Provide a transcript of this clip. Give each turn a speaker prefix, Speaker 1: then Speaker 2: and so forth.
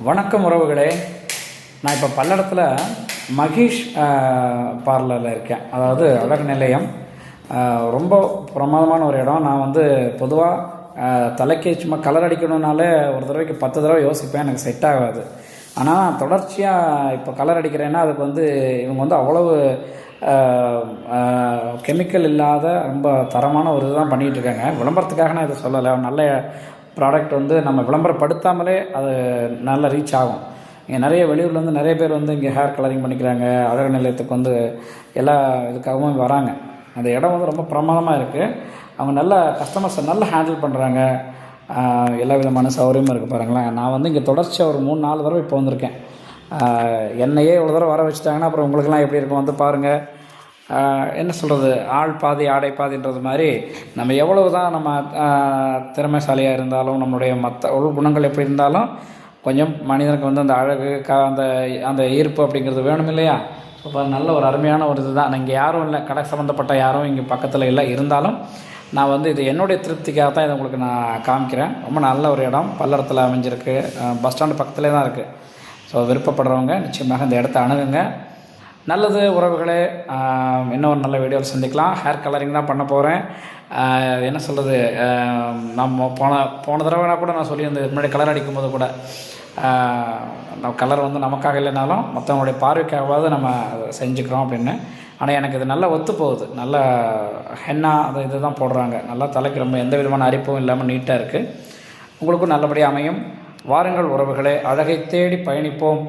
Speaker 1: வணக்கம் உறவுகளே. நான் இப்போ பல்லடத்தில் மகேஷ் பார்லரில் இருக்கேன். அதாவது அழகு நிலையம். ரொம்ப பிரமாதமான ஒரு இடம். நான் வந்து பொதுவாக தலைக்கு சும்மா கலர் அடிக்கணுன்னாலே ஒரு தடவைக்கு 10 தடவை யோசிப்பேன், எனக்கு செட் ஆகாது. ஆனால் தொடர்ச்சியாக இப்போ கலர் அடிக்கிறேன்னா அதுக்கு வந்து இவங்க வந்து அவ்வளவு கெமிக்கல் இல்லாத ரொம்ப தரமான ஒரு இதுதான் பண்ணிகிட்ருக்காங்க. விளம்பரத்துக்காக நான் இதை சொல்லலை. நல்ல ப்ராடக்ட் வந்து நம்ம விளம்பரப்படுத்தாமலே அது நல்லா ரீச் ஆகும். இங்கே நிறைய வெளியூர்லேருந்து நிறைய பேர் வந்து இங்கே ஹேர் கலரிங் பண்ணிக்கிறாங்க. அழகு நிலையத்துக்கு வந்து எல்லா இதுக்காகவும் வராங்க. அந்த இடம் வந்து ரொம்ப பிரமாதமாக இருக்குது. அவங்க நல்ல கஸ்டமர்ஸை நல்லா ஹேண்டில் பண்ணுறாங்க. எல்லா விதமான சௌகரியமும் இருக்குது. பாருங்களேன், நான் வந்து இங்கே தொடர்ச்சியாக ஒரு 3-4 தடவை இப்போ வந்திருக்கேன். என்னையே இவ்வளோ தடவை வர வச்சுட்டாங்கன்னா அப்புறம் உங்களுக்கெல்லாம் எப்படி இருக்கும்? வந்து பாருங்கள். என்ன சொல்கிறது, ஆள் பாதி ஆடை பாதின்றது மாதிரி நம்ம எவ்வளவு தான் நம்ம திறமைசாலியாக இருந்தாலும் நம்மளுடைய மற்ற உள் குணங்கள் எப்படி இருந்தாலும் கொஞ்சம் மனிதனுக்கு வந்து அந்த அழகு அந்த அந்த ஈர்ப்பு அப்படிங்கிறது வேணும் இல்லையா? இப்போ நல்ல ஒரு அருமையான ஒரு இது தான். இங்கே யாரும் இல்லை, கடை சம்மந்தப்பட்ட யாரும் இங்கே பக்கத்தில் இல்லை. இருந்தாலும் நான் வந்து இது என்னுடைய திருப்திக்காக தான் இதை உங்களுக்கு நான் காமிக்கிறேன். ரொம்ப நல்ல ஒரு இடம் பல்லடத்தில் அமைஞ்சிருக்கு. பஸ் ஸ்டாண்டு பக்கத்துலேயே தான் இருக்குது. ஸோ விருப்பப்படுறவங்க நிச்சயமாக இந்த இடத்த அணுகுங்க. நல்லது உறவுகளே, இன்னும் ஒரு நல்ல வீடியோவில் சந்திக்கலாம். ஹேர் கலரிங் தான் பண்ண போகிறேன். என்ன சொல்கிறது, நம்ம போன தடவைனா கூட நான் சொல்லியிருந்தேன், முன்னாடி கலர் அடிக்கும்போது கூட நம்ம கலர் வந்து நமக்காக இல்லைனாலும் மற்றவங்களுடைய பார்வைக்காகவாவது நம்ம செஞ்சுக்கிறோம் அப்படின்னு. ஆனால் எனக்கு இது நல்லா ஒத்து போகுது. நல்ல ஹென்னா அது இது தான் போடுறாங்க. நல்லா தலைக்கு ரொம்ப எந்த விதமான அரிப்பும் இல்லாமல் நீட்டாக இருக்குது. உங்களுக்கும் நல்லபடியாக அமையும். வாருங்கள் உறவுகளே, அழகை தேடி பயணிப்போம்.